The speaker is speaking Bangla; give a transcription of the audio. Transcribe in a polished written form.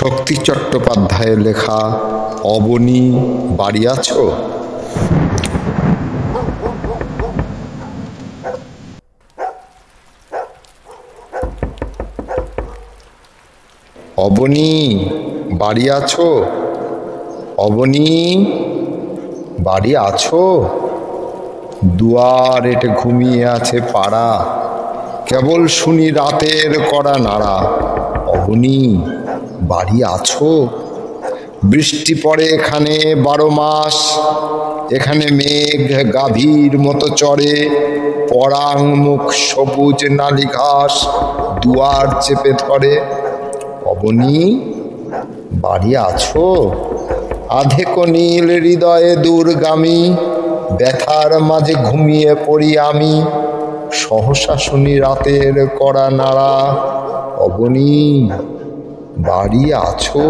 শক্তি চট্টোপাধ্যায়ের লেখা অবনী বাড়ি আছো? অবনী বাড়ি আছো? অবনী বাড়ি আছো? দুয়ার এটে ঘুমিয়ে আছে পাড়া, কেবল শুনি রাতের কড়া নাড়া। অবনী বাড়ি আছো? বৃষ্টি পড়ে এখানে 12 মাস, এখানে মেঘ গাভীর মতো চড়ে, পরাং মুখ সবুজ নালি ঘাস দুয়ার চেপে ধরে। অবনী বাড়ি আছো? আধেক নীল হৃদয়ে দূরগামী, ব্যথার মাঝে ঘুমিয়ে পড়ি আমি, সহসা শুনি রাতের কড়া নাড়া। অবনী বাড়ি আছো?